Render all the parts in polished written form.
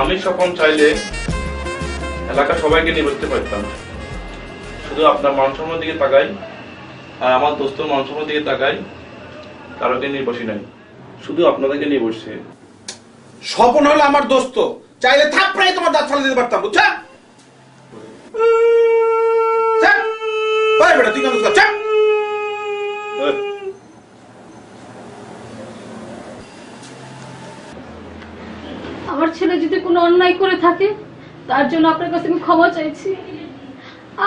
আমি স্বপন চাইলে এলাকার সবাইকে নিয়ে বসতে পারতাম, শুধু আপনার মান সম্মানের দিকে তাকাই আর আমার দোস্তর মান সম্মানের দিকে তাকাই, কারোকে নিয়ে বসি নাই, শুধু আপনাদেরকে নিয়ে বসছি। স্বপন হলো আমার দোস্ত, চাইলে থাপড়াই তোমার দাঁত ফালা দিতে পারতাম, বুঝছা? বেটা তুই কেন চা? আমার ছেলে যদি কোনো অন্যায় করে থাকে তার জন্য আপনার কাছে আমি ক্ষমা চাইছি।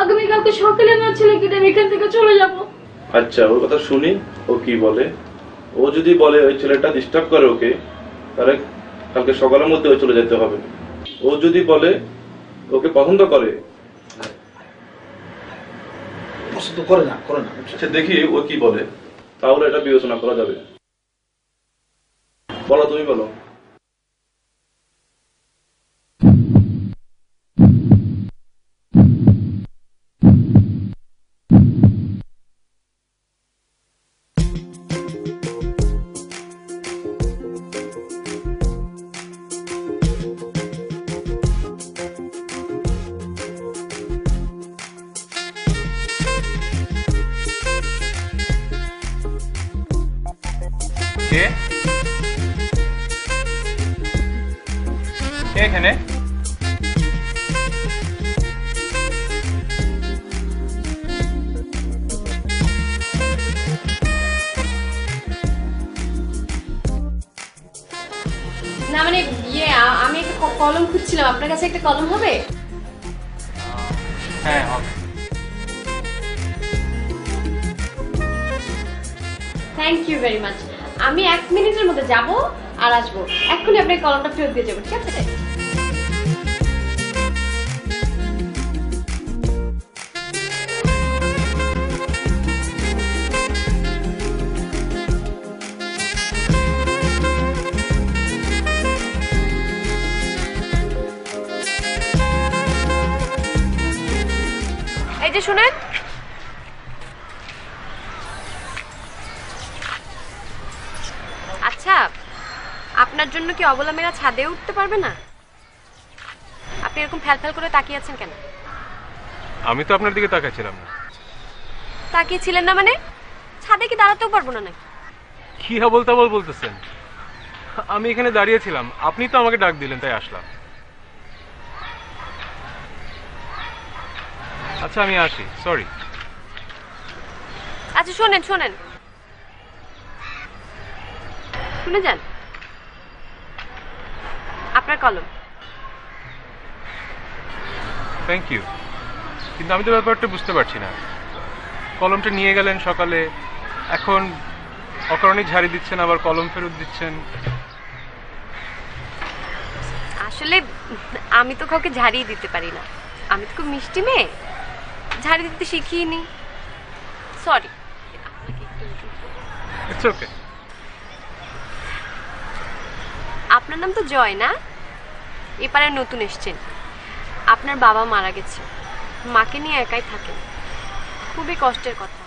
আগামীকালকে সকালে আমার ছেলেকে নিয়ে এখান থেকে চলে যাব। আচ্ছা, ওর কথা শুনি, ও কি বলে। ও যদি বলে ওই ছেলেটা ডিস্টার্ব করে ওকে, তাহলে কালকে সকালের মধ্যে ওই চলে যেতে হবে। ও যদি বলে ওকে পছন্দ করে, পছন্দ করে না আচ্ছা দেখি ও কি বলে, তাহলে এটা বিবেচনা করা যাবে। বলো, তুমি বলো। এখানে না মানে আমি একটা কলম খুঁজছিলাম, আপনার কাছে একটা কলম হবে? হ্যাঁ হবে। Thank you very much. আমি 1 মিনিটের মধ্যে যাব আর আসবো, এক্ষুনি আপনার কলমটা ফেরত দিয়ে যাবো, ঠিক আছে? এই যে শুনেন, আচ্ছা আপনার জন্য কি অবলা মেয়েরা ছাদে উঠতে পারবে না? আপনি এরকম ফ্যাল করে তাকিয়ে আছেন কেন? আমি তো আপনার দিকে তাকাচ্ছিলাম না। তাকিয়েছিলেন না মানে? ছাদে কি দাঁড়াতেও পারবো না নাকি? কি হাবল বলতেছেন? আমি এখানে দাঁড়িয়েছিলাম, আপনি তো আমাকে ডাক দিলেন তাই আসলাম। আচ্ছা আমি আসি, সরি। আচ্ছা শোনেন শুনে যান, আপনার কলম। থ্যাংক ইউ, কিন্তু আমি তো ব্যাপারটা বুঝতে পারছি না। কলমটা নিয়ে গেলেন সকালে, এখন অকারণে ঝাড়ি দিচ্ছেন, আবার কলম ফেরত দিচ্ছেন। আসলে আমি তো কাউকে ঝাড়িয়ে দিতে পারি না, আমি তো খুব মিষ্টি মেয়ে, ঝাড়ি দিতে শিখিনি, সরি। It's okay. আপনার নাম তো জয় না? এপারে নতুন এসছেন, আপনার বাবা মারা গেছে, মাকে নিয়ে একাই থাকেন, খুবই কষ্টের কথা।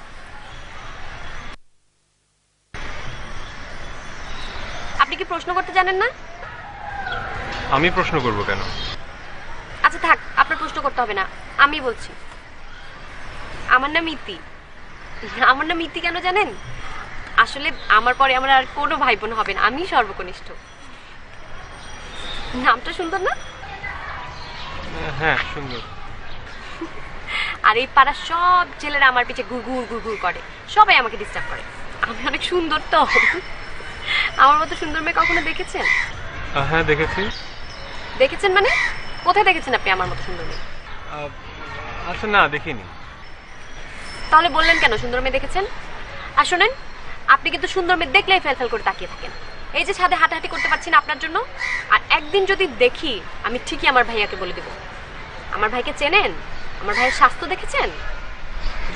আপনি কি প্রশ্ন করতে জানেন না? আমি প্রশ্ন করব কেন? আচ্ছা থাক, আপনার প্রশ্ন করতে হবে না, আমি বলছি। আমার নাম ইতি। আমার নাম ইতি কেন জানেন? আসলে আমার পরে আমার আর কোনো ভাই বোন হবে না, আমি সর্বকনিষ্ঠ। নামটা সুন্দর না? হ্যাঁ সুন্দর। আর এই পাড়ার সব ছেলেরা আমার পিছে ঘুরঘুর ঘুরঘুর করে, সবাই আমাকে ডিস্টার্ব করে। আমি অনেক সুন্দর তো। আমার মতো সুন্দর মেয়ে কখনো দেখেছেন? হ্যাঁ দেখেছি। দেখেছেন মানে কোথায় দেখেছেন আপনি আমার মতো সুন্দর মেয়ে? আচ্ছা না দেখিনি। তাহলে বললেন কেন সুন্দর মেয়ে দেখেছেন? আর শোনেন, আপনি কিন্তু সুন্দর মেয়ে দেখলেই ফেল ফেল করে তাকিয়ে থাকেন। এই যে ছাদে হাঁটাহাঁটি করতে পারছি না আপনার জন্য, আর একদিন যদি দেখি আমি ঠিকই আমার ভাইয়াকে বলে দেব। আমার ভাইকে চেনেন? আমার ভাইয়ের স্বাস্থ্য দেখেছেন?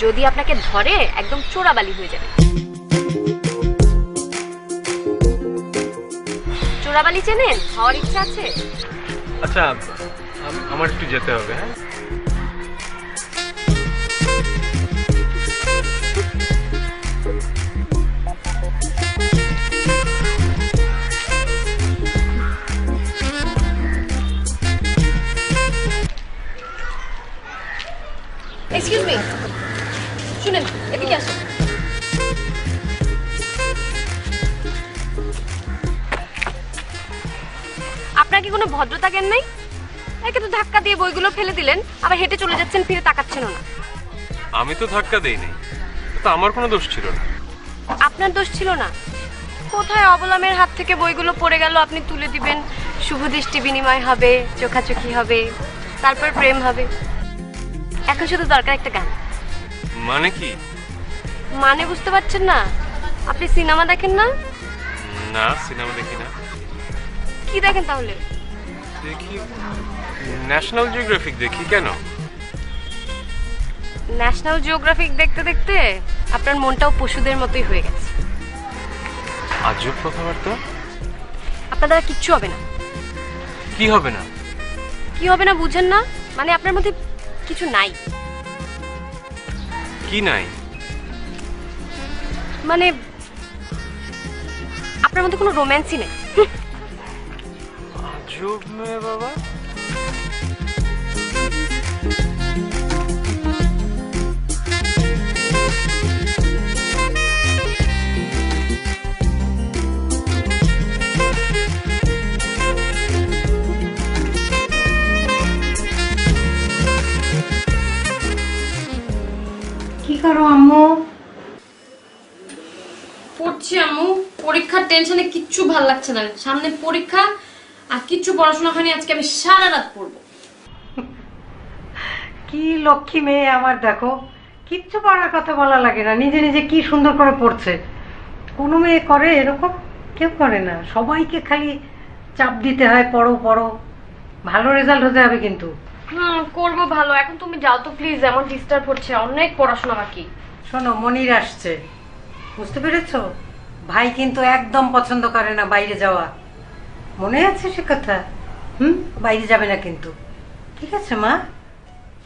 যদি আপনাকে ধরে একদম চোরাবালি হয়ে যাবে। চোরাবালি চেনেন? হওয়ার ইচ্ছা আছে? আচ্ছা আমার একটু যেতে হবে। হ্যাঁ এক্সকিউজ মি, শুনেন এদিকে আসুন। আপনার কি কোনো ভদ্রতা জ্ঞান নাই? একে তো ধাক্কা দিয়ে বইগুলো ফেলে দিলেন, আবার হেঁটে চলে যাচ্ছেন, ফিরে তাকাচ্ছেনও না। আমি তো ধাক্কা দেইনি, তো আমার কোনো দোষ ছিল না। আপনার দোষ ছিল না? কোথায় অবলামের হাত থেকে বইগুলো পড়ে গেল, আপনি তুলে দিবেন, শুভ দৃষ্টি বিনিময় হবে, চোখাচোখি হবে, তারপর প্রেম হবে। এখন শুধু দরকার একটা গান। মানে কি? মানে বুঝতে পারছেন না? আপনি সিনেমা দেখেন না? না সিনেমা দেখি না। কি দেখেন তাহলে? দেখি ন্যাশনাল জিওগ্রাফিক দেখি। কেন? ন্যাশনাল জিওগ্রাফিক দেখতে দেখতে আপনার মনটাও পশুদের মতোই হয়ে গেছে। আজব কথাবার্তা। আপনার দ্বারা কিচ্ছু হবে না। কি হবে না? কি হবে না বুঝেন না? মানে আপনার মধ্যে কিছু নাই। কি নাই? মানে আপনার মধ্যে কোনো রোম্যান্সই নেই। আজব মেয়ে বাবা। কি করো আম্মু? পড়ছি আম্মু, পরীক্ষার টেনশনে কিচ্ছু ভাল লাগছে না। সামনে পরীক্ষা আর কিচ্ছু পড়াশোনা হয়নি, আজকে আমি সারা রাত পড়বো। কি লক্ষ্মী মেয়ে আমার, দেখো কিচ্ছু পড়ার কথা বলা লাগে না, নিজে নিজে কি সুন্দর করে পড়ছে। কোনো মেয়ে করে এরকম? কেউ করে না, সবাইকে খালি চাপ দিতে হয়, পড়ো পড়ো, ভালো রেজাল্ট হতে হবে কিন্তু। করবো ভালো। এখন তুমি যাও তো প্লিজ, আমার ডিস্টার্ব হচ্ছে, অনেক পড়াশোনা বাকি। শোনো, মনির আসছে, বুঝতে পেরেছো? ভাই কিন্তু একদম পছন্দ করে না বাইরে যাওয়া, মনে আছে সে কথা? বাইরে যাবে না কিন্তু, ঠিক আছে মা?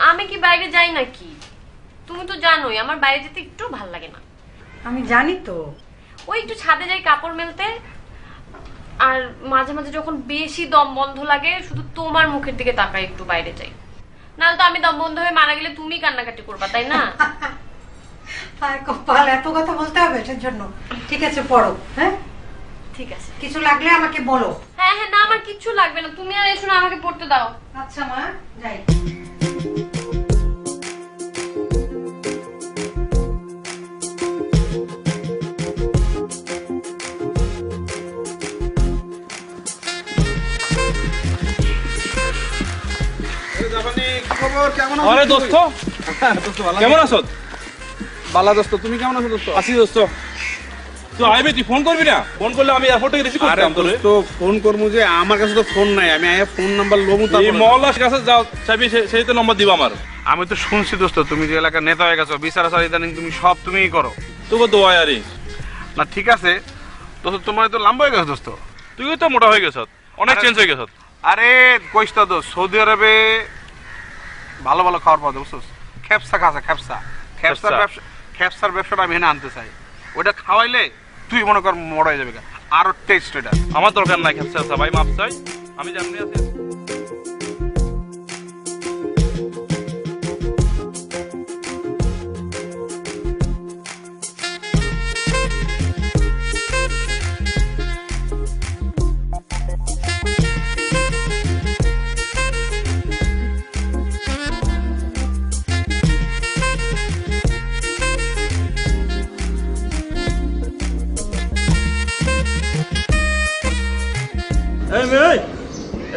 আমি কি বাইরে যাই নাকি? তুমি তো জানোই আমার বাইরে যেতে একটু ভাল লাগে না। আমি জানি তো। ওই একটু ছাদে যাই কাপড় মেলতে, আর মাঝে মাঝে যখন বেশি দম বন্ধ লাগে শুধু তোমার মুখের দিকে তাকাই, একটু বাইরে যাই। নাহলে তো আমি দম বন্ধ হয়ে মারা গেলে তুমি কান্নাকাটি করবা, তাই না? কপাল, এত কথা বলতে হবে এটার জন্য? ঠিক আছে পড়ো। হ্যাঁ ঠিক আছে, কিছু লাগলে আমাকে বলো। হ্যাঁ হ্যাঁ, না আমার কিচ্ছু লাগবে না, তুমি আর এসো না, আমাকে পড়তে দাও। আচ্ছা মা, যাই। আরে দোস্ত, কেমন আছো? বালা দোস্ত, তুমি কেমন আছো দোস্ত? আসি দোস্ত। তুই আইবি, তুই ফোন করবি না? ফোন করলে আমি এয়ারপোর্ট থেকে রিসিভ করতাম তোরে। তো ফোন করবো যে, আমার কাছে তো ফোন নাই, আমি আয়া ফোন নাম্বার লবো। এই মহল্লার কাছে যাও, চাইবি সেই তো নম্বর দিবা আমার। আমি তো শুনছি দোস্ত, তুমি যে এলাকার নেতা হয়ে গেছো, বিচার আচার ইদানিং তুমি সব তুমিই করো। তোকে দোয়া আরে। না ঠিক আছে দোস্ত, তোমার তো লম্বা হয়ে গেছো দোস্ত। তুইও তো মোটা হয়ে গেছ, অনেক চেঞ্জ হয়ে গেছ। আরে কইস তো দোস্ত, সৌদি আরবে ভালো ভালো খাবার পাওয়া যায় বুঝছো? খেপসা খাসা, খেপসা খেপসার ব্যবসা, খেপসার ব্যবসাটা আমি এখানে আনতে চাই। ওটা খাওয়াইলে তুই মনে কর মোড়া হয়ে যাবে, আরো টেস্ট। এটা আমার দরকার নাই খেপসা, ভাই মাপ চাই, আমি যেমনি আছি।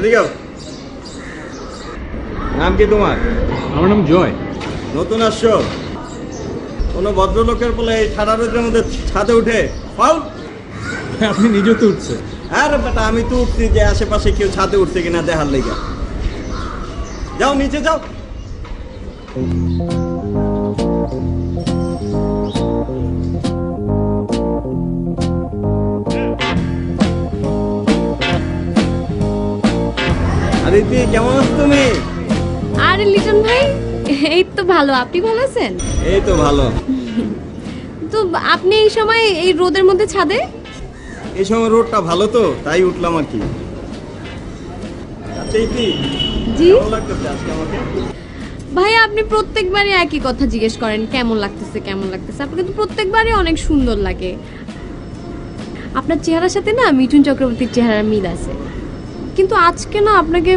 এদিকে নাম কি তোমার? আমার নাম জয়। নতুন আসছো? কোনো ভদ্রলোকের বলে এই ঠাডা রোদের মধ্যে ছাদে উঠে ফাউল? আপনি নিজে তো উঠছে। আরে বেটা আমি তো উঠছি যে আশেপাশে কেউ ছাদে উঠছে কিনা দেখার লেগে। যাও নিচে যাও। আদিতি কেমন আছো তুমি? আরে লিটন ভাই, এই তো ভালো। আপনি ভালো আছেন? এই তো ভালো। তো আপনি এই সময় এই রোদের মধ্যে ছাদে? এই সময় রোডটা ভালো তো তাই উঠলাম আর কি। আচ্ছা ইতি, জি কেমন লাগতেছে আজকে আমাকে? ভাই, আপনি প্রত্যেকবারই একই কথা জিজ্ঞেস করেন, কেমন লাগতেছে কেমন লাগতেছে। আপনাকে তো প্রত্যেকবারই অনেক সুন্দর লাগে। আপনার চেহারার সাথে না মিঠুন চক্রবর্তীর চেহারার মিল আছে, কিন্তু আজকে না আপনাকে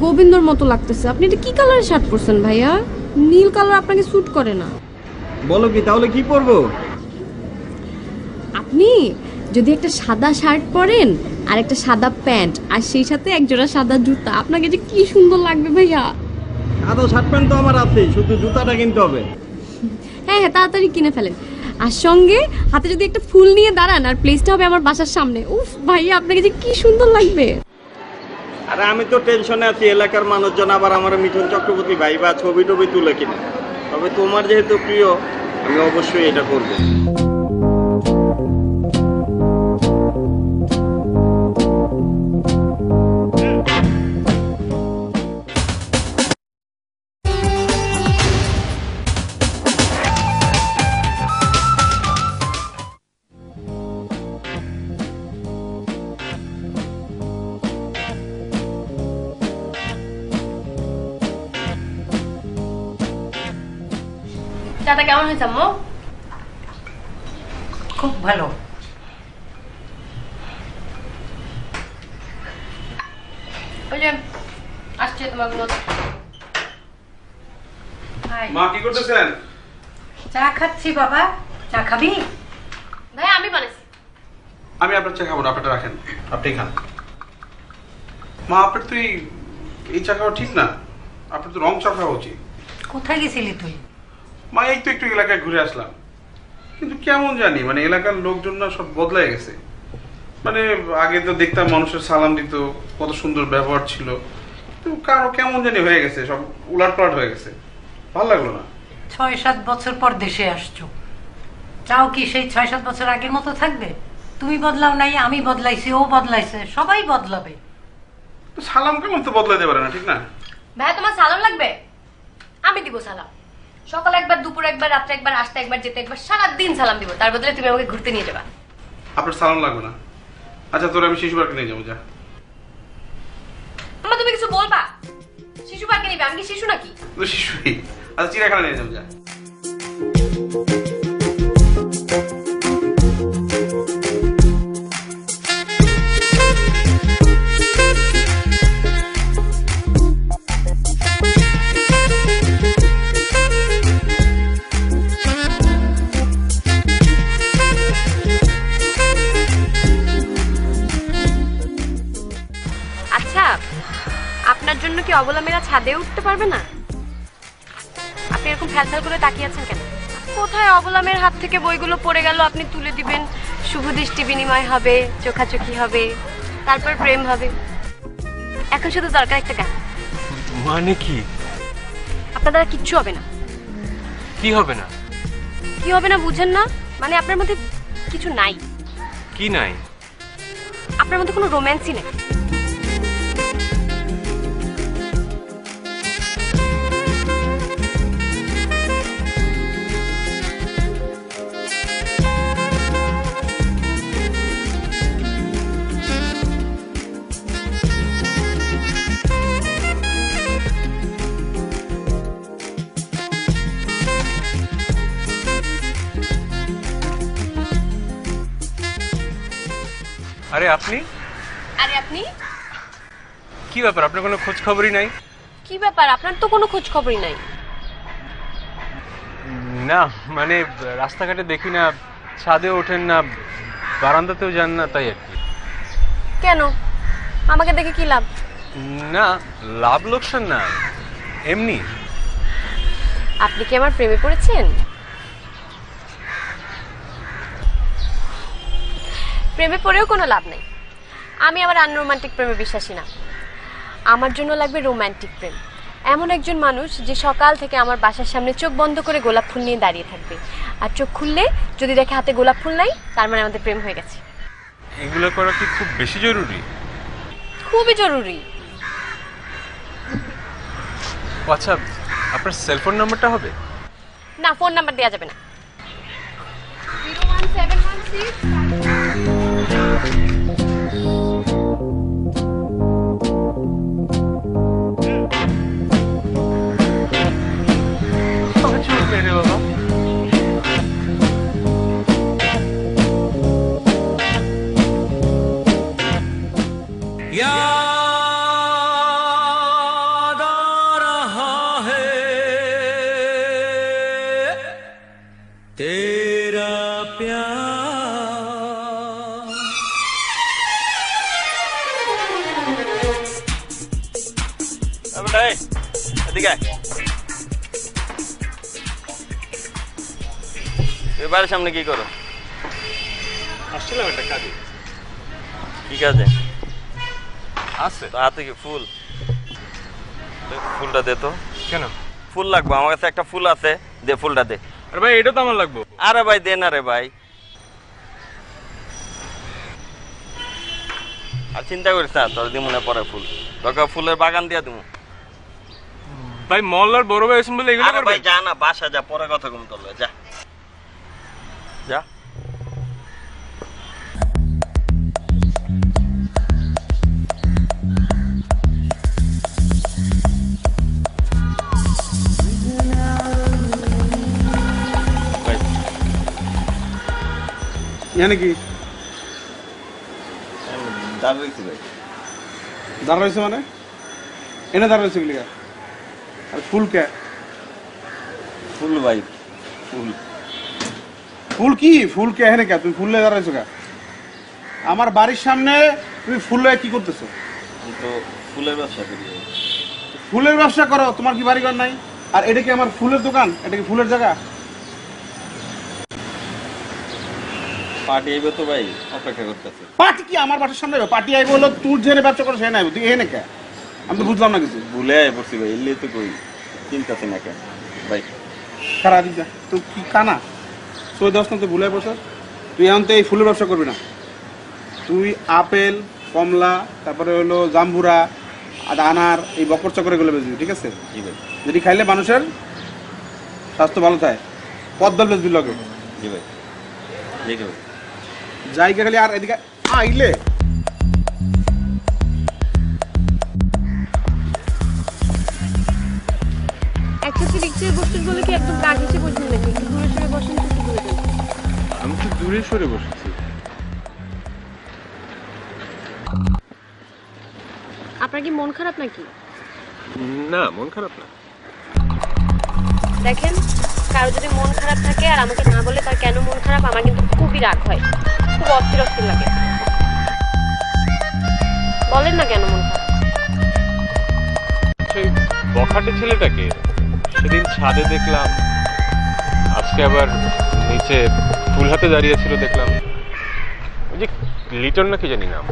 গোবিন্দর মতো লাগতেছে। আপনি এটা কি কালারের শার্ট পরছেন ভাইয়া? নীল কালার আপনাকে স্যুট করে না। বলো কি, তাহলে কি পরবো? আপনি যদি একটা সাদা শার্ট পরেন আর একটা সাদা প্যান্ট আর সেই সাথে একজোড়া সাদা জুতা, আপনাকে যে কি সুন্দর লাগবে ভাইয়া। সাদা শার্ট প্যান্ট তো আমার আছে, শুধু জুতাটা কিনতে হবে। হ্যাঁ হ্যাঁ, তাড়াতাড়ি কিনে ফেলেন। আর সঙ্গে হাতে যদি একটা ফুল নিয়ে দাঁড়ান, আর প্লেসটা হবে আমার বাসার সামনে। উফ ভাইয়া, আপনাকে যে কি সুন্দর লাগবে। আরে আমি তো টেনশনে আছি, এলাকার মানুষজন আবার আমার মিঠুন চক্রবর্তী ভাই বা ছবি টবি তুলে কিনা। তবে তোমার যেহেতু প্রিয়, আমি অবশ্যই এটা করবো। চাটা কেমন হয়েছে আম্মু? খুব ভালো। ওই যে আসছে তোমার গুলো। মা কি করতেছেন? চা খাচ্ছি বাবা। চা খাবি? ভাই আমি বানাইছি। আমি আপনার চা খাবো না, আপনারটা রাখেন, আপনি খান। মা আপনার তো এই চা খাওয়া ঠিক না, আপনার তো রং চা খাওয়া উচিত। কোথায় গেছিলি তুই? মা এই তো একটু এলাকায় ঘুরে আসলাম, কিন্তু কেমন জানি মানে এলাকার লোকজন না সব বদলাই গেছে। মানে আগে তো দেখতাম মানুষের সালাম দিত, কত সুন্দর ব্যবহার ছিল, কিন্তু কারো কেমন জানি হয়ে গেছে, সব উলাটপালাট হয়ে গেছে। ভালো লাগলো না। ৬-৭ বছর পর দেশে আসছো, চাও কি সেই ৬-৭ বছর আগের মতো থাকবে? তুমি বদলাও নাই, আমি বদলাইছি, ও বদলাইছে, সবাই বদলাবে। সালাম কেমন তো বদলাইতে পারে না, ঠিক না? ভাই তোমার সালাম লাগবে? আমি দিব সালাম। সকালে একবার, দুপুরে একবার, রাত্রে একবার, আসতে একবার, যেতে একবার, সারাদিন সালাম দিব। তার বদলে তুমি আমাকে ঘুরতে নিয়ে যাবা। আপনার সালাম লাগবে না। আচ্ছা তোর আমি শিশু পার্কে নিয়ে যাবো, যা। আমার তুমি কিছু বলবা? শিশু পার্কে নিবে? আমি কি শিশু নাকি? তো শিশুই। আচ্ছা চিড়িয়াখানা নিয়ে যাবো, যা। আচ্ছা, আপনার জন্য কি অবলা মেয়েরা ছাদে উঠতে পারবে না? আপনি এরকম ফ্যালফ্যাল করে তাকিয়ে আছেন কেন? কোথায় অবলা মেয়ের হাত থেকে বইগুলো পড়ে গেল, আপনি তুলে দিবেন, শুভ দৃষ্টি বিনিময় হবে, চোখাচোখি হবে, তারপর প্রেম হবে। এখন শুধু দরকার একটা গান। মানে কি? আপনার দ্বারা কিচ্ছু হবে না। কি হবে না? কি হবে না বুঝেন না? মানে আপনার মধ্যে কিছু নাই। কি নাই? আপনার মধ্যে কোনো রোম্যান্সই নেই। আরে আপনি? আরে আপনি? কি ব্যাপার, আপনার কোনো খোঁজ খবরই নাই? কি ব্যাপার, আপনার তো কোনো খোঁজ খবরই নাই। না মানে রাস্তাঘাটে দেখি না, ছাদে ওঠেন না, বারান্দাতেও যান না, তাই আর কি। কেন? আমাকে দেখে কি লাভ? না, লাভ লোকসান না, এমনি। আপনি কি আমার প্রেমে পড়েছেন? প্রেমে পড়েও কোনো লাভ নেই। আমি আবার আনরোমান্টিক প্রেমে বিশ্বাসী না। আমার জন্য লাগবে রোমান্টিক প্রেম। এমন একজন মানুষ যে সকাল থেকে আমার বাসার সামনে চোখ বন্ধ করে গোলাপ ফুল নিয়ে দাঁড়িয়ে থাকবে, আর চোখ খুললে যদি দেখে হাতে গোলাপ ফুল নাই, তার মানে আমাদের প্রেম হয়ে গেছে। এগুলো করা কি খুব বেশি জরুরি? খুবই জরুরি। আচ্ছা, আপনার সেলফোন নাম্বারটা হবে? না, ফোন নাম্বার দেওয়া যাবে না। 01716 মেরে বাবা। বাড়ির সামনে কি করো? আসছিলাম একটা কাজে। কি কাজে? আছে তো হাতে কি ফুল? ফুলটা দে তো। কেন? ফুল লাগবে আমার কাছে, একটা ফুল আছে, দে ফুলটা দে। আরে ভাই, এটা তো আমার লাগবে। আরে ভাই দে না রে ভাই। আর চিন্তা করিস না, তোর দিয়ে মনে পড়ে ফুল, তোকে ফুলের বাগান দিয়া দিব। ভাই মহল্লার বড় ভাই আছেন বলে এগুলো আরে করবে? ভাই যা না, বাসা যা, পরে কথা কম করলে যা যা। এখানে কি দাঁড়িয়েছি ভাই। দাঁড়া রয়েছে মানে? এনে দাঁড়া রয়েছে গুলিকা। আর ফুল কে? ফুল ভাই, ফুল। ফুল কি? ফুল কে এখানে কে? তুমি ফুল নিয়ে দাঁড়া রয়েছো কে? আমার বাড়ির সামনে তুমি ফুল নিয়ে কি করতেছো? আমি তো ফুলের ব্যবসা করি। ফুলের ব্যবসা করো, তোমার কি বাড়িঘর নাই? আর এটা কি আমার ফুলের দোকান? এটা কি ফুলের জায়গা? পার্টি আইবে তো ভাই, অপেক্ষা করতেছে। পার্টি কি আমার বাসার সামনে? পার্টি আইব হলো তুই যেখানে ব্যবসা করো সেখানে আইব, তুই এখানে কে? আমি তো বুঝলাম না কিছু। ভুলে আই পড়ছি ভাই, এলে তো কই চিন্তাছি না কেন ভাই। খারাপ দিক যা, তুই কি কানা? 14 না তুই ভুলে পড়ছ? তুই এখন তো এই ফুলের ব্যবসা করবি না। তুই আপেল, কমলা, তারপরে হলো জাম্বুরা, আর আনার, এই বকর চকর এগুলো বেচবি, ঠিক আছে? জি ভাই। যদি খাইলে মানুষের স্বাস্থ্য ভালো থাকে, পদ্মল বেচবি লগে। জি ভাই, জি ভাই। জায়গা খালি আর এদিকে আইলে একসাথে রিক্সায় বসতেন বলে কি একদম গা ঘেঁষে বসবেন নাকি? একটু দূরে সরে বসেন তো, কি বলে দেন? আমি তো দূরে সরে বসেছি। আপনার কি মন খারাপ নাকি? না, মন খারাপ না। দেখেন, কারো যদি মন খারাপ থাকে আর আমাকে না বলে তার কেন মন খারাপ, আমার কিন্তু খুবই রাগ হয়, খুব অস্থিরস্থ লাগে। বলেন না কেন মন খারাপ। সেই বখাটে ছেলেটাকে সেদিন ছাদে দেখলাম, আজকে আবার নিচে ফুল হাতে দাঁড়িয়ে ছিল দেখলাম। ওই যে লিটন নাকি জানি নাম।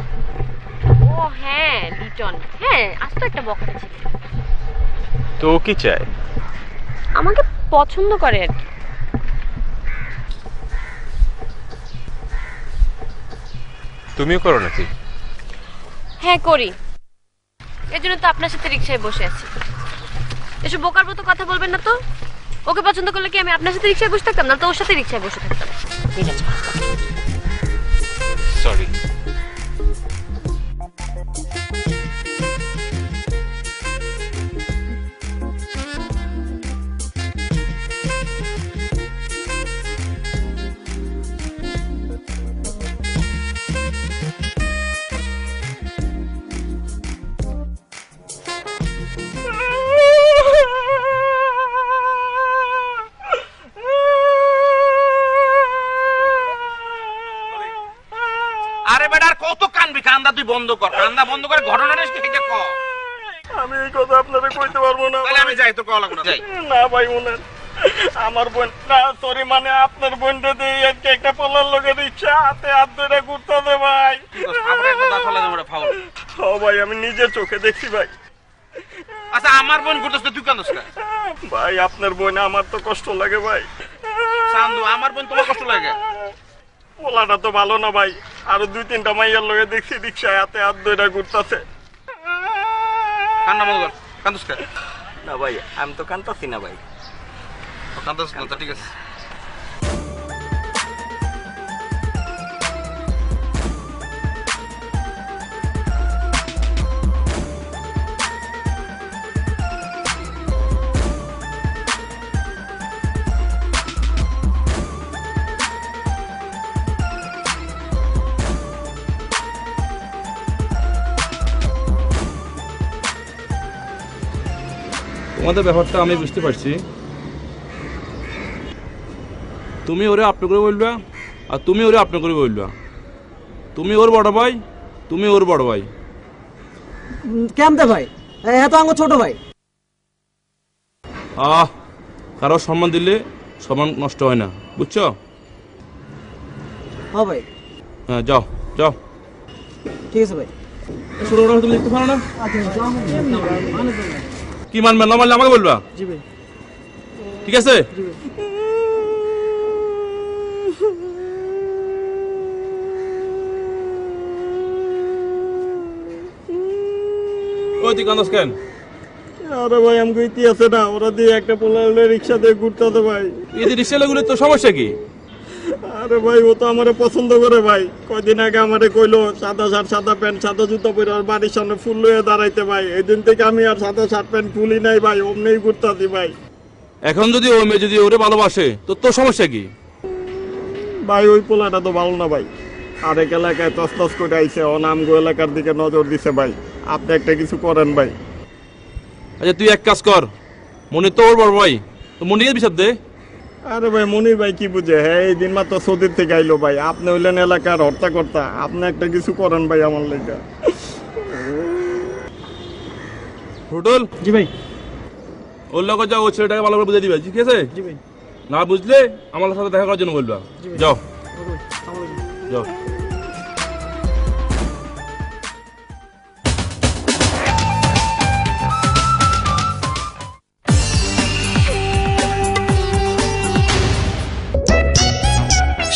ও হ্যাঁ, লিটন। হ্যাঁ, আজ তো একটা বখাটে ছিল। তো ও কি চায়? আমাকে পছন্দ করে আর কি। তুমিও করো নাকি? হ্যাঁ করি, এর জন্য তো আপনার সাথে রিক্সায় বসে আছি। এসব বোকার মতো কথা বলবেন না তো। ওকে পছন্দ করলে কি আমি আপনার সাথে রিক্সায় বসে থাকতাম? না তো ওর সাথে রিক্সায় বসে থাকতাম। সরি। আরে বেটা, আর কত কানবি? কান্দা তুই বন্ধ কর, কান্দা বন্ধ করে ঘটনাটা কি এটা কর। আমি এই কথা আপনারা কইতে পারবো না। তাহলে আমি যাই, তো কল লাগবে না, যাই। না ভাই শুনেন, আমার বোন না, সরি মানে আপনার বোনটা দিয়ে আজকে একটা পোলার লোকের ইচ্ছা হাতে হাত ধরে ঘুরতে ভাই। ও ভাই আমি নিজের চোখে দেখছি ভাই। আচ্ছা আমার বোন ঘুরতেছ, তুই কান্দস না? ভাই আপনার বোন, আমার তো কষ্ট লাগে ভাই। চান্দু, আমার বোন তোমার কষ্ট লাগে? পোলাটা তো ভালো না ভাই, আরো 2-3টা মাইয়ার লোকে দেখছি রিক্সায় হাতে হাত ধরে ঘুরতেছে। কান্না মত কান্দস কে? না ভাই আমি তো কান্তাছি না ভাই। কান্দস না তো ঠিক আছে। তোমাদের ব্যাপারটা আমি বুঝতে পারছি। তুমি ওরে আপনি করে বলবা, আর তুমি ওরে আপনি করে বলবা। তুমি ওর বড় ভাই, তুমি ওর বড় ভাই। কেমতে ভাই? হ্যাঁ তো আমার ছোট ভাই। কারো সম্মান দিলে সম্মান নষ্ট হয় না, বুঝছো? হ্যাঁ ভাই। হ্যাঁ যাও যাও। ঠিক আছে ভাই। তুমি দেখতে পারো না? কি মানবে না মানলে আমাকে বলবা। জি ভাই। ঠিক আছে। ওই তুই কান্দস কেন? আরে ভাই আমি কইতে আছে না, ওরা দিয়ে একটা পোলার রিক্সা দিয়ে ঘুরতে ভাই। এই যে রিক্সা গুলো তো সমস্যা কি? আরে ভাই ও তো আমারে পছন্দ করে ভাই। কয়দিন আগে আমারে কইলো সাদা শার্ট সাদা প্যান্ট সাদা জুতা পরে আর বাড়ির সামনে ফুল লয়ে দাঁড়াইতে ভাই। এই দিন থেকে আমি আর সাদা শার্ট প্যান্ট ফুলি নাই ভাই, অমনেই ঘুরতাছি ভাই। এখন যদি ও মেয়ে যদি ওরে ভালোবাসে তো তোর সমস্যা কি? ভাই ওই পোলাটা তো ভালো না ভাই, আরেক এলাকায় তস করে আইছে, অনামগো এলাকার দিকে নজর দিছে ভাই। আপনি একটা কিছু করেন ভাই। আচ্ছা তুই এক কাজ কর, মনে তো ওর বড় ভাই, তো মনিকে বিচার দে। আরে ভাই মনির ভাই কি বুঝে? হ্যাঁ এই দিন মাত্র সৌদির থেকে আইলো ভাই। আপনি হইলেন এলাকার হর্তাকর্তা, আপনি একটা কিছু করেন ভাই আমার লেগা। হোটেল জি ভাই। ওর লোক যাও, ও ছেলেটাকে ভালো করে বুঝে দিবে, ঠিক আছে? জি ভাই। না বুঝলে আমার সাথে দেখা করার জন্য বলবা। যাও যাও।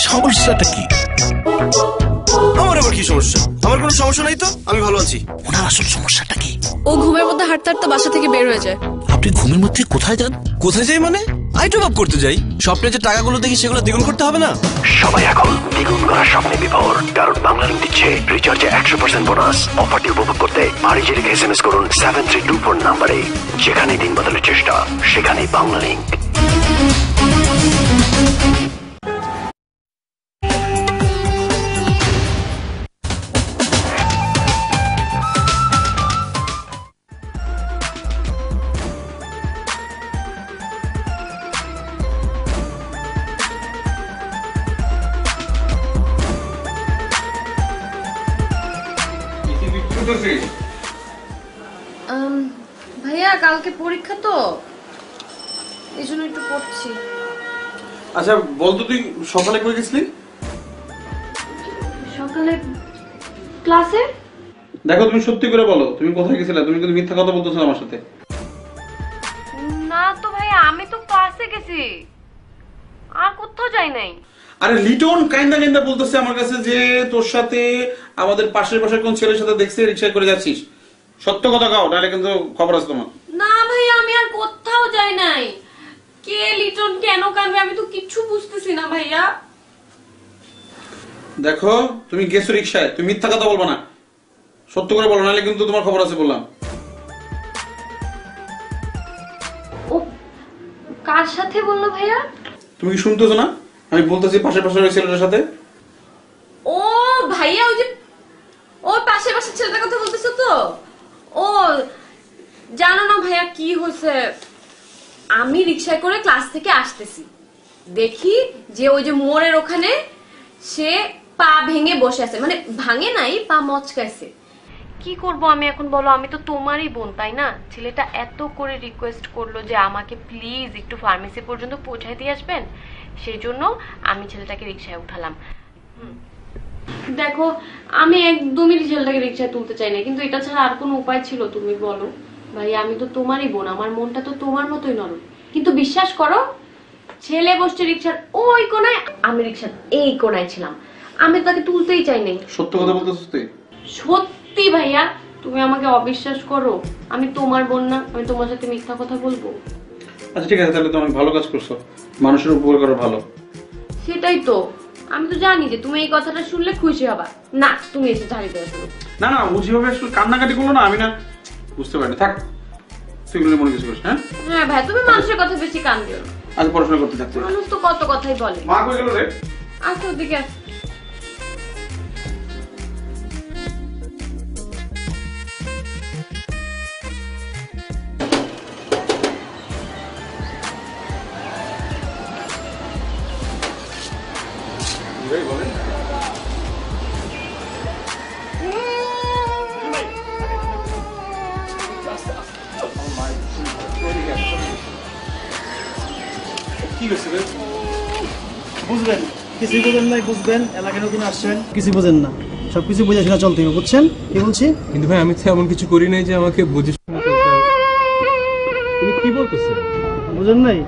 সমস্যাটা কি? আমার আবার কি সমস্যা? আমার কোনো সমস্যা নাই তো, আমি ভালো আছি। ওনার আসল সমস্যাটা কি? ও ঘুমের মধ্যে হাঁটতে হাঁটতে বাসা থেকে বের হয়ে যায়। আপনি ঘুমের মধ্যে কোথায় যান? কোথায় যাই মানে? আইটম আপ করতে যাই। স্বপ্নে যে টাকাগুলো দেখি সেগুলো দ্বিগুণ করতে হবে না? সবাই এখন দ্বিগুণ করার স্বপ্নে বিভোর, কারণ বাংলালিংক দিচ্ছে রিচার্জে 100% বোনাস। অফারটি উপভোগ করতে বাড়িতে রেখে SMS করুন 7324 নাম্বারে। যেখানে দিন বদলের চেষ্টা, সেখানেই বাংলালিংক। ভাইয়া কালকে পরীক্ষা তো, এই জন্য একটু পড়ছি। আচ্ছা বলতো তুই সকালে কই গেছিলি? সকালে ক্লাসে। দেখো তুমি সত্যি করে বলো, তুমি কোথায় গেছিলে? তুমি কিন্তু মিথ্যা কথা বলতেছো আমার সাথে। না তো ভাইয়া, আমি তো ক্লাসে গেছি, আর কোথাও যাই নাই। আরে লিটন কাইন্দা কাইন্দা বলতেছে আমার কাছে যে তোর সাথে আমাদের পাশের পাশের কোন ছেলের সাথে দেখছি রিকশা করে যাচ্ছিস। সত্য কথা কাও, নাহলে কিন্তু খবর আছে তোমার। না ভাইয়া আমি আর কোথাও যাই নাই। কে লিটন কেন কাঁদবে আমি তো কিচ্ছু বুঝতেছি না ভাইয়া। দেখো তুমি গেছো রিকশায়, তুমি মিথ্যা কথা বলবো না, সত্য করে বলো, নাহলে কিন্তু তোমার খবর আছে বললাম। ও কার সাথে বললো ভাইয়া? তুমি কি শুনতেছো না? আমি বলতেছি পাশের পাশের ওই ছেলেটার সাথে। ও ভাইয়া ওই যে ওর পাশের পাশের ছেলেটার কথা বলতেছো তো? ও জানো না ভাইয়া কি হয়েছে, আমি রিকশায় করে ক্লাস থেকে আসতেছি, দেখি যে ওই যে মোড়ের ওখানে সে পা ভেঙে বসে আছে, মানে ভাঙে নাই, পা মচকাইছে। কি করব আমি এখন বলো, আমি তো তোমারই বোন তাই না? ছেলেটা এত করে রিকোয়েস্ট করলো যে আমাকে প্লিজ একটু ফার্মেসি পর্যন্ত পৌঁছায় দিয়ে আসবেন, সেই জন্য আমি ছেলেটাকে রিকশায় উঠালাম। দেখো আমি একদমই ছেলেটাকে রিকশায় তুলতে চাই না, কিন্তু এটা ছাড়া আর কোনো উপায় ছিল তুমি বলো? ভাই আমি তো তোমারই বোন, আমার মনটা তো তোমার মতোই নরম, কিন্তু বিশ্বাস করো ছেলে বসছে রিকশার ওই কোনায়, আমি রিকশার এই কোনায় ছিলাম, আমি তাকে তুলতেই চাই নাই। সত্য কথা বলতেছিস তুই? সত্যি ভাইয়া, তুমি আমাকে অবিশ্বাস করো, আমি তোমার বোন না, আমি তোমার সাথে মিথ্যা কথা বলবো? আচ্ছা ঠিক আছে, তাহলে তো অনেক ভালো কাজ করছো, মানুষের উপকার করা ভালো। সেটাই তো, আমি তো জানি যে তুমি এই কথাটা শুনলে খুশি হবা না, তুমি এসে ঝাড়ি দেওয়া শুরু। না না, ও যেভাবে আসলে কান্নাকাটি করলো না, আমি না বুঝতে পারিনি। থাক, তুই এগুলো মনে কিছু করিস। হ্যাঁ হ্যাঁ ভাই, তুমি মানুষের কথা বেশি কান দিও না। আজ পড়াশোনা করতে থাকতে মানুষ তো কত কথাই বলে। মা কই গেল রে? আচ্ছা ওদিকে আস। কি হয়েছে রে? বুঝবেন, কিছুই বোঝেন নাই, বুঝবেন, এলাকায় নতুন আসছেন, কিছু বোঝেন না, সবকিছু বুঝে শোনা চলতে হবে, বুঝছেন? কি বলছি? কিন্তু ভাই আমি তো এমন কিছু করি নাই যে আমাকে বুঝে শুনে চলতে হবে। তুমি কি বলতেছেন? বুঝেন নাই?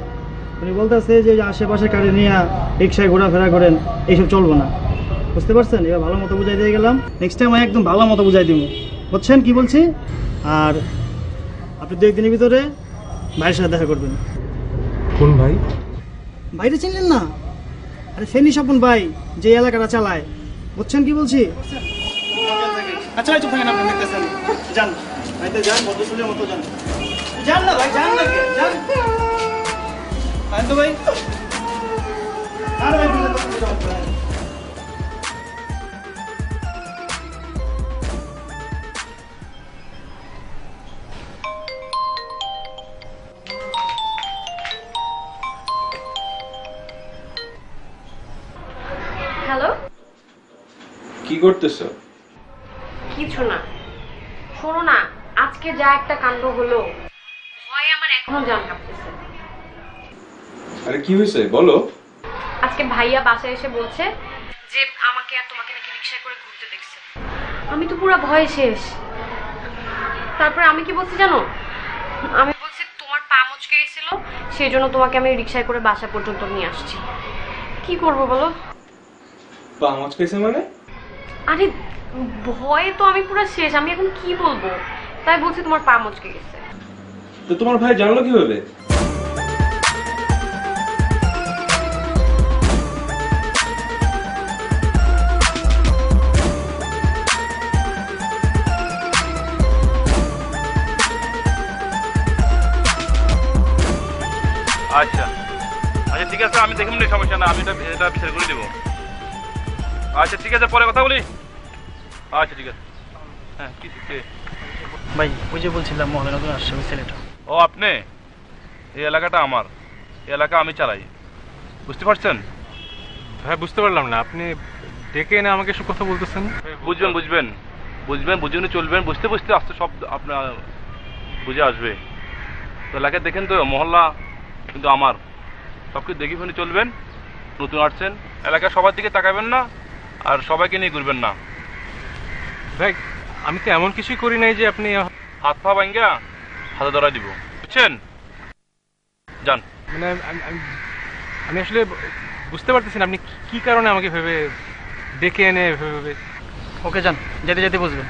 উনি বলতেছে যে আশেপাশে গাড়ি নিয়ে রিক্সায় ঘোরাফেরা করেন, এইসব চলবো না, বুঝতে পারছেন? এবার ভালো মতো বুঝাই দিয়ে গেলাম, নেক্সট টাইম আমি একদম ভালো মতো বুঝাই দিব, বুঝছেন কি বলছি? আর আপনি 2 একদিনের ভিতরে ভাইয়ের সাথে দেখা করবেন। কোন ভাই? বাইরে চিনলেন না? আরে ফেনী স্বপন ভাই, যে এলাকাটা চালায়, বুঝছেন কি বলছি? আচ্ছা চুপ থাকেন, আপনি দেখতেছেন, যান ভাইতে যান, বদ্ধশূলের মতো যান, যান না ভাই, যান না, যান তো ভাই। আর ভাই বুঝতে পারছেন? হ্যালো, কি করতেছ? কিছু না, শোনো না, আজকে যা একটা কাণ্ড হলো, ভয় আমার এখনো জান কাঁপতেছে। আরে কি হয়েছে বলো? আজকে ভাইয়া বাসায় এসে বলছে যে আমাকে আর তোমাকে নাকি রিকশায় করে ঘুরতে দেখছে। আমি তো পুরো ভয়ে শেষ। তারপর আমি কি বলছি জানো? আমি বলছি তোমার পা মুচকে গেছিল, সেই জন্য তোমাকে আমি রিকশায় করে বাসা পর্যন্ত নিয়ে আসছি। কি করবো বলো? পা মুচকেছে মানে? আরে ভয়ে তো আমি পুরো শেষ, আমি এখন কি বলবো? তাই বলছি তোমার পা মুচকে গেছে। তো তোমার ভাই জানলো কিভাবে? আচ্ছা আচ্ছা ঠিক আছে, আমি দেখে নিই, সমস্যা না, আমি এটা শেয়ার করে দেবো। আচ্ছা ঠিক আছে, পরে কথা বলি। আচ্ছা ঠিক আছে। হ্যাঁ কি ভাই ওই যে বলছিলাম মহলে নতুন আসছে ওই ছেলেটা। ও আপনি? এই এলাকাটা আমার, এই এলাকা আমি চালাই, বুঝতে পারছেন? হ্যাঁ বুঝতে পারলাম না, আপনি ডেকে এনে আমাকে সব কথা বলতেছেন। বুঝবেন বুঝবেন বুঝবেন, বুঝে চলবেন, বুঝতে বুঝতে আস্তে সব আপনার বুঝে আসবে। তো এলাকায় দেখেন তো, মহল্লা কিন্তু আমার, সব কিছু দেখি শুনে চলবেন। নতুন আসছেন, এলাকায় সবার দিকে তাকাবেন না, আর সবাইকে নিয়ে ঘুরবেন না। ভাই আমি তো এমন কিছুই করি নাই যে আপনি হাত পা ভাঙ্গা হাতে ধরা দিব, বুঝছেন? যান। মানে আমি আসলে বুঝতে পারতেছি না আপনি কি কারণে আমাকে ভেবে ডেকে এনে ভেবে। ওকে যান, যেতে যেতে বুঝবেন।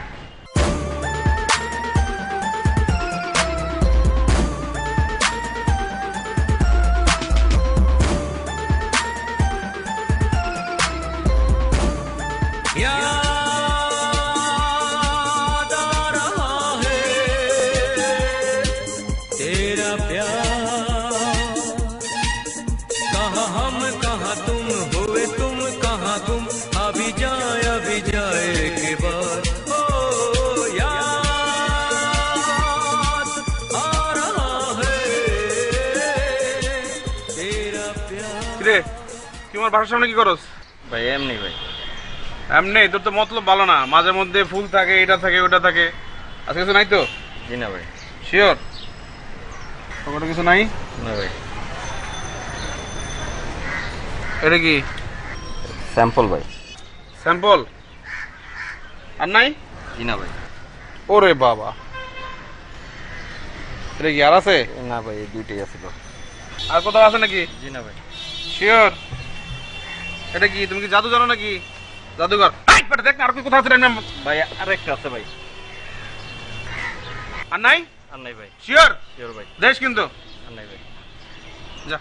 তুই আমার বাসার সামনে কি করস? ভাই এমনি ভাই। এমনি তোর তো মতলব ভালো না, মাঝে মধ্যে ফুল থাকে, এটা থাকে, ওটা থাকে। আজকে কিছু নাই তো? জি না ভাই। শিওর কোনো কিছু নাই? না ভাই। এটা কি? স্যাম্পল ভাই। স্যাম্পল আর নাই? জি না ভাই। ওরে বাবা, এটা কি আর আছে? না ভাই, এই দুইটাই আছে তো। আর কোথাও আছে নাকি? জি না ভাই। শিওর? এটা কি, তুমি কি জাদু জানো নাকি? জাদুঘর দেখ না, আর কি কোথাও আছে ভাই? আর একটা আছে ভাই। আর নাই? আর নাই ভাই। শিওর? শিওর ভাই। দেশ কিন্তু আর নাই ভাই। যা।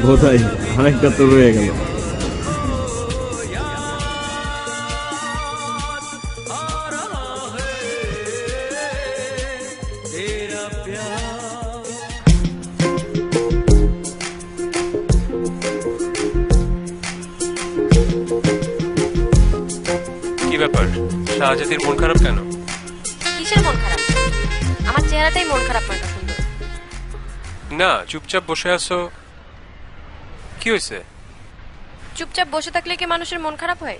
বোধহয় অনেকটা তো রয়ে গেল। কি ব্যাপার, শাহজাদির মন খারাপ কেন? কিসের মন খারাপ? আমার চেহারাটাই মন খারাপ করে না। সুন্দর না, চুপচাপ বসে আছো, কি হয়েছে? চুপচাপ বসে থাকলে কি মানুষের মন খারাপ হয়?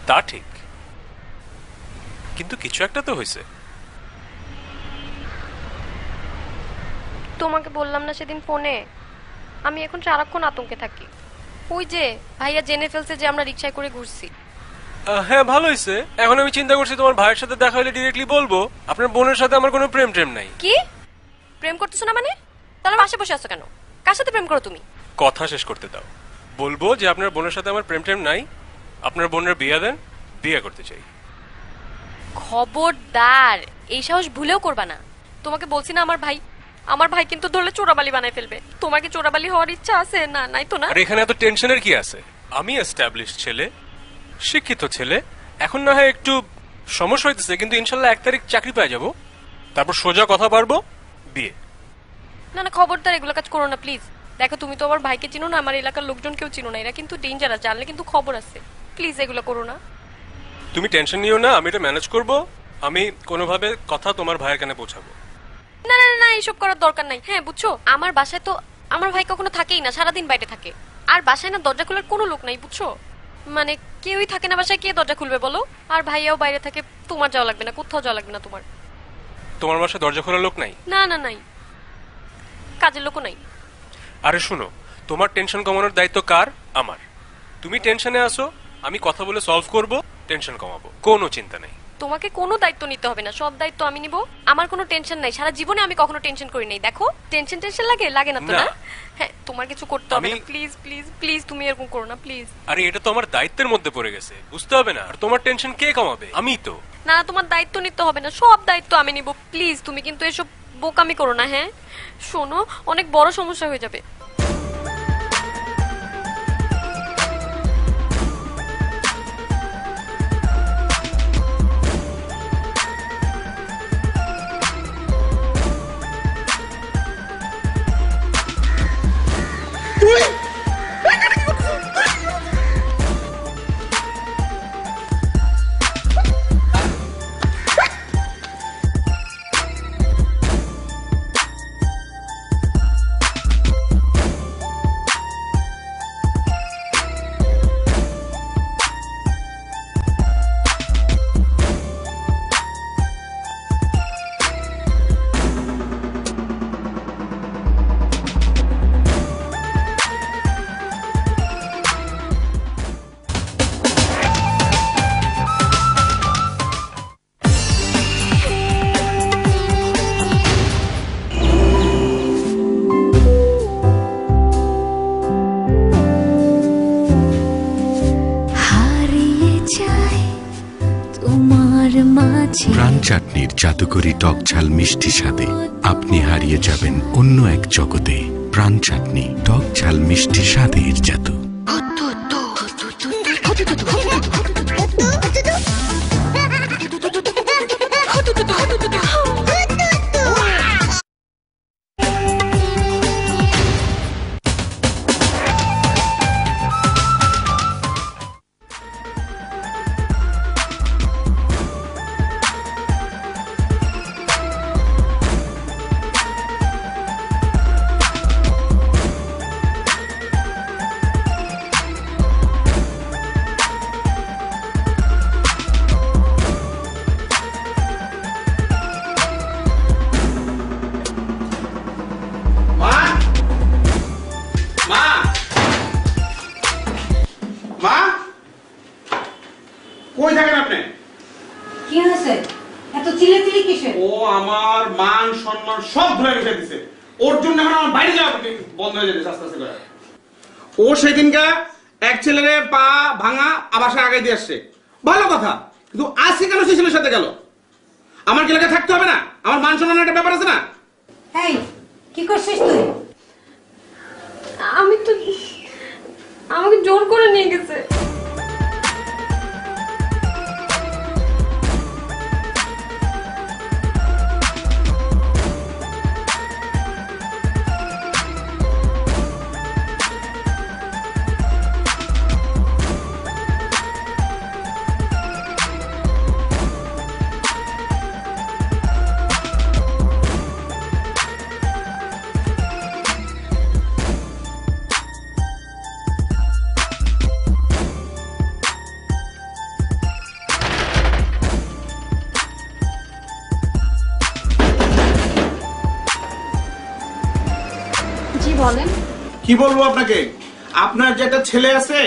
তা ঠিক, কিন্তু কিছু একটা তো হয়েছে। তোমাকে বললাম না সেদিন ফোনে, আমি এখন সারাক্ষণ আতঙ্কে থাকি। ওই যে ভাইয়া জেনে ফেলছে যে আমরা রিকশায় করে ঘুরছি। হ্যাঁ ভালো হয়েছে। এখন আমি চিন্তা করছি তোমার ভাইয়ের সাথে দেখা হলে ডিরেক্টলি বলবো আপনার বোনের সাথে আমার কোনো প্রেম টেম নাই। কি প্রেম করতেছো না মানে? তাহলে বাসে বসে আছো কেন? কার সাথে প্রেম করো তুমি? কথা শেষ করতে দাও। বলবো যে আপনার বোনের সাথে আমার প্রেম টেম নাই, আপনার বোনের বিয়ে দেন, বিয়ে করতে চাই। খবরদার, এই সাহস ভুলেও করবা না। তোমাকে বলছি না আমার ভাই কিন্তু ধরলে চোরাবালি বানায় ফেলবে। তোমার কি চোরাবালি হওয়ার ইচ্ছা আছে? না, নাই তো না। আর এখানে এত টেনশনের কি আছে? আমি এস্টাবলিশড ছেলে, শিক্ষিত ছেলে, এখন না হয় একটু সমস্যা হইতেছে, কিন্তু ইনশাল্লাহ 1 তারিখ চাকরি পেয়ে যাবো, তারপর সোজা কথা পারবো, বিয়ে। না না, খবরদার এগুলো কাজ করো না প্লিজ। দেখো তুমি তো আমার ভাইকে চিনো না, আমার এলাকার লোকজন কেউ চিনো না, এরা কিন্তু ডেঞ্জারাস, জানলে কিন্তু খবর আছে। প্লিজ এগুলো করো না। তুমি টেনশন নিও না, আমি এটা ম্যানেজ করবো। আমি কোনোভাবে কথা তোমার ভাইয়ের কানে পৌঁছাবো। না না না, এইসব করার দরকার নাই। হ্যাঁ বুঝছো, আমার বাসায় তো আমার ভাই কখনো থাকেই না, সারাদিন বাইরে থাকে। আর বাসায় না দরজা খোলার কোনো লোক নাই, বুঝছো? মানে কেউই থাকে না বাসায়, কে দরজা খুলবে বলো? আর ভাইয়াও বাইরে থাকে, তোমার যাওয়া লাগবে না, কোথাও যাওয়া লাগবে না তোমার। তোমার বাসায় দরজা খোলার লোক নাই? না না নাই, কাজের লোকও নাই। আরে শুনো, তোমার টেনশন কমানোর দায়িত্ব কার? আমার। তুমি টেনশনে আসো, আমি কথা বলে সলভ করব, টেনশন কমাবো, কোনো চিন্তা নেই। তোমাকে কোনো দায়িত্ব নিতে হবে না, সব দায়িত্ব আমি নিব। আমার কোনো টেনশন নাই, সারা জীবনে আমি কখনো টেনশন করি নাই। দেখো টেনশন লাগে না তো না? হ্যাঁ, তোমার কিছু করতে হবে না, প্লিজ প্লিজ প্লিজ, তুমি এরকম করো না প্লিজ। আরে এটা তো আমার দায়িত্বের মধ্যে পড়ে গেছে, বুঝতে হবে না? আর তোমার টেনশন কে কমাবে? আমি তো। না, তোমার দায়িত্ব নিতে হবে না, সব দায়িত্ব আমি নিব। প্লিজ তুমি কিন্তু এসব বোকামি করো না। হ্যাঁ শোনো, অনেক বড় সমস্যা হয়ে যাবে। প্রাণ চাটনির জাদুকরি টক ঝাল মিষ্টি স্বাদে আপনি হারিয়ে যাবেন অন্য এক জগতে। প্রাণ চাটনি, টক ঝাল মিষ্টি স্বাদের জাদু। কই থাকেন আপনি? কি হয়েছে? এত চিল্লাচিল্লি কিসের? ও আমার মান সম্মান সব ধরে রেখে দিছে। ওর জন্য এখন আমার বাইরে যাওয়া বন্ধ হয়ে যাবে আস্তে আস্তে করে। ও সেদিনকা এক ছেলেরে পা ভাঙা আবার সে আগে দিয়ে আসছে, ভালো কথা, কিন্তু আজকে কেন সেই ছেলের সাথে গেল? আমার কি এলাকায় থাকতে হবে না? আমার মান সম্মানের একটা ব্যাপার আছে না? এই কি করছিস তুই? আমি তো আমাকে জোর করে নিয়ে গেছে। কি বলবো আপনাকে, আপনার যে একটা ছেলে আছে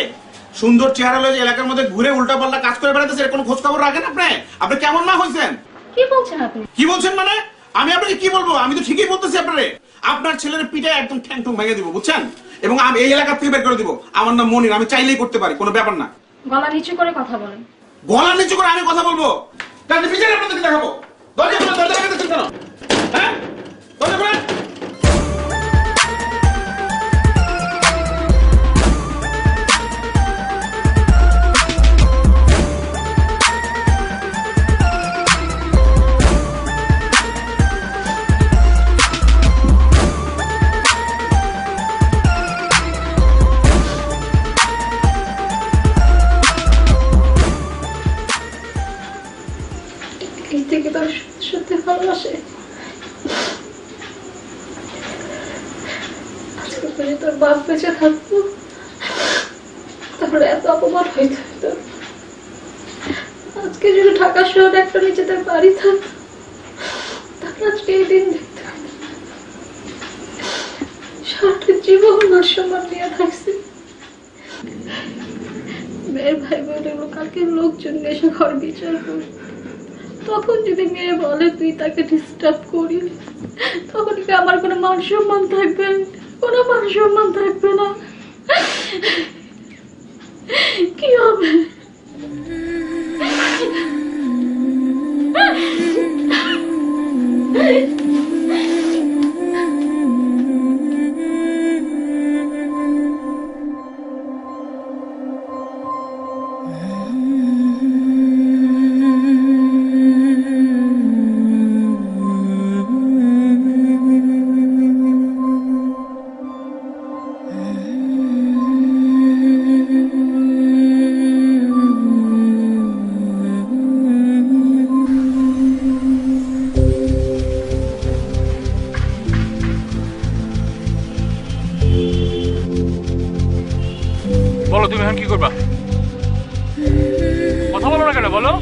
সুন্দর চেহারা লয়ে এলাকার মধ্যে ঘুরে উল্টা পাল্টা কাজ করে বেড়াতেছে, এর কোনো খোঁজ খবর রাখেন আপনি? আপনি কেমন মা হয়েছেন? কি বলছেন আপনি? কি বলছেন মানে? আমি আপনাকে কি বলবো? আমি তো ঠিকই বলতেছি আপনারে। আপনার ছেলের পিঠে একদম ঠ্যাং ঠুং ভেঙে দিব, বুঝছেন? এবং আমি এই এলাকা থেকে বের করে দিব। আমার নাম মনির, আমি চাইলেই করতে পারি, কোনো ব্যাপার না। গলা নিচু করে কথা বলেন। গলা নিচু করে আমি কথা বলবো? কারণ পিছনে আপনাদেরকে দেখাবো। দরজা খোলা, দরজা লাগাতে কেন? হ্যাঁ, দরজা খোলা। এই থেকে তোর সত্যি ভালোবাসে। আজকে যদি তোর বাপ বেঁচে থাকতো তাহলে এত অপমান হইতে হতো। আজকে যদি ঢাকা শহরে একটা নিজেদের বাড়ি থাকতো তাহলে আজকে এই দিন দেখতে হতো। সারাটা জীবন মান সম্মান নিয়ে থাকছি। মেয়ের ভাই বোনেগুলো কালকে লোকজন এসে ঘর বিচার করবে, তখন যদি মেয়ে বলে তুই তাকে ডিস্টার্ব করিস, তখন কি আমার কোনো মান সম্মান থাকবে? কোনো মান সম্মান থাকবে না। কি হবে? বলো তুমি এখন কি করবা? কথা বলো না কেন বলো?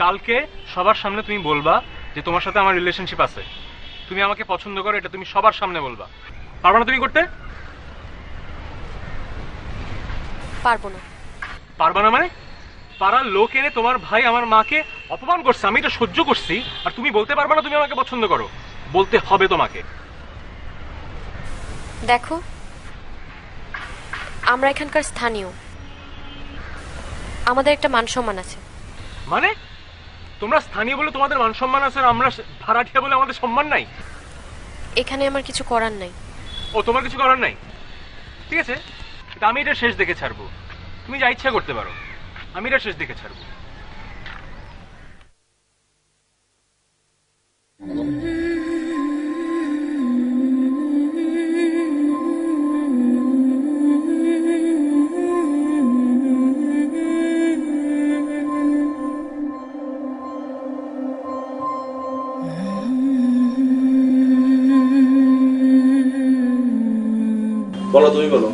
কালকে সবার সামনে তুমি বলবা যে তোমার সাথে আমার রিলেশনশিপ আছে, তুমি আমাকে পছন্দ করো, এটা তুমি সবার সামনে বলবা। পারবা না তুমি করতে? পারবো না। পারবা না মানে? পাড়ার লোক এনে তোমার ভাই আমার মাকে অপমান করছে, আমি এটা সহ্য করছি, আর তুমি বলতে পারবা না তুমি আমাকে পছন্দ করো? বলতে হবে তোমাকে। দেখো, আমরা এখানকার স্থানীয়, আমাদের একটা মান সম্মান আছে। মানে তোমরা স্থানীয় বলে তোমাদের মান সম্মান আছে, আর আমরা ভাড়াটিয়া বলে আমাদের সম্মান নাই? এখানে আমার কিছু করার নাই। ও তোমার কিছু করার নাই? ঠিক আছে, আমি এটা শেষ দেখে ছাড়বো। তুমি যা ইচ্ছা করতে পারো, আমি এটা শেষ দেখে ছাড়বো। বলো, তুমি বলো।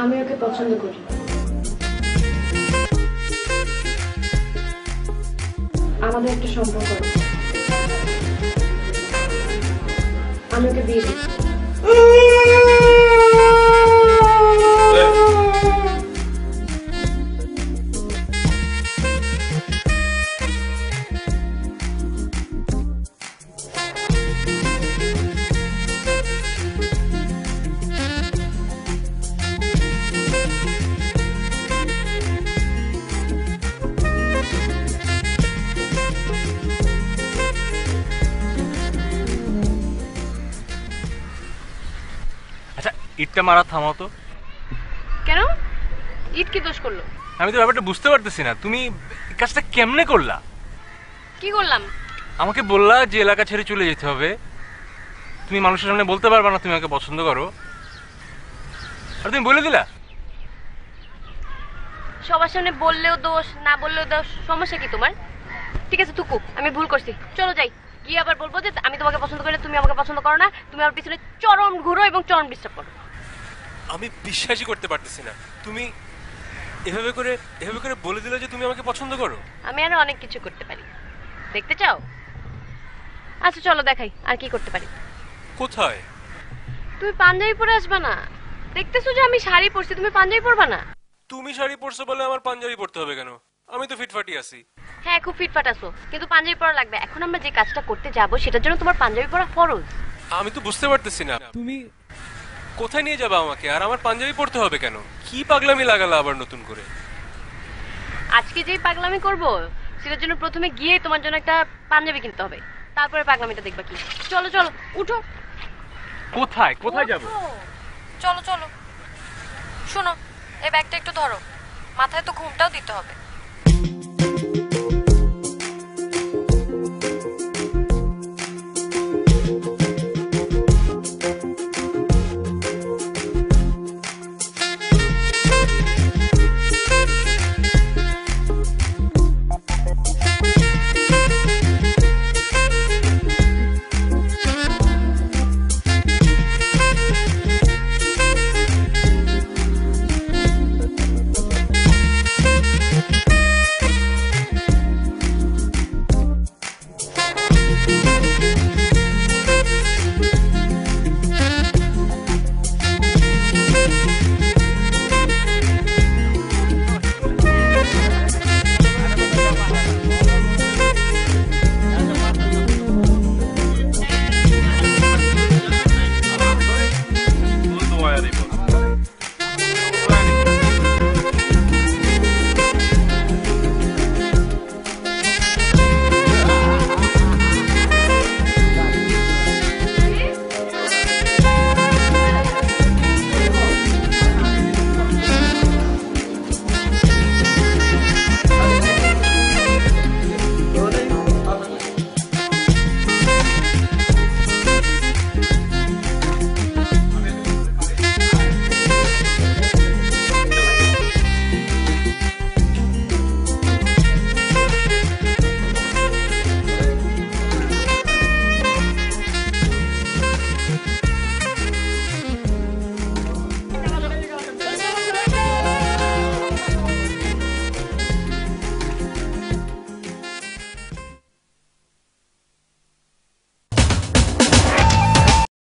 আমি ওকে পছন্দ করি। আমাদের একটা সম্পর্ক আছে। আমি ওকে বিয়ে দিচ্ছি। আচ্ছা ইটটা মারা থামাও তো। কেন? ইট কি দোষ করলো? আমি তো ব্যাপারটা বুঝতে পারতেছি না, তুমি কাজটা কেমনে করলা? কি করলাম? আমাকে বললা যে এলাকা ছেড়ে চলে যেতে হবে, তুমি মানুষের সামনে বলতে পারবা না তুমি আমাকে পছন্দ করো, আর তুমি বলে দিলা। সবার সামনে বললেও দোষ, না বললেও দোষ, সমস্যা কি তোমার? ঠিক আছে তুকু, আমি ভুল করছি, চলো যাই। গিয়ে আবার বলবো যে আমি তোমাকে পছন্দ করি না, তুমি আমাকে পছন্দ করো না, তুমি আমার পিছনে চরম ঘুরো এবং চরম ডিস্টার্ব করো। আমি বিশ্বাসই করতে পারতেছি না, তুমি এভাবে করে বলে দিলে যে তুমি আমাকে পছন্দ করো। আমি আরো অনেক কিছু করতে পারি, দেখতে চাও? আচ্ছা চলো দেখাই আর কি করতে পারি। কোথায়? তুমি পাঞ্জাবি পরে আসবে না? দেখতেছো যে আমি শাড়ি পরছি, তুমি পাঞ্জাবি পরবা না? তুমি শাড়ি পরছো বলে আমার পাঞ্জাবি পরতে হবে কেন? আমি তো ফিটফাটি আছি। হ্যাঁ খুব ফিটফাট আছো, কিন্তু পাঞ্জাবি পরা লাগবে। এখন আমরা যে কাজটা করতে যাব সেটার জন্য তোমার পাঞ্জাবি পরা ফরজ। আমি তো বুঝতে পারতেছি না তুমি কোথায় নিয়ে যাবে আমাকে, আর আমার পাঞ্জাবি পরতে হবে কেন? কি পাগলামি লাগালা আবার নতুন করে? আজকে যেই পাগলামি করব সেটার জন্য প্রথমে গিয়ে তোমার জন্য একটা পাঞ্জাবি কিনতে হবে, তারপরে পাগলামিটা দেখবা কি। চলো চলো উঠো। কোথায় কোথায় যাব? চলো চলো। শোনো, এই ব্যাগটা একটু ধরো, মাথায় তো ঘুমটাও দিতে হবে।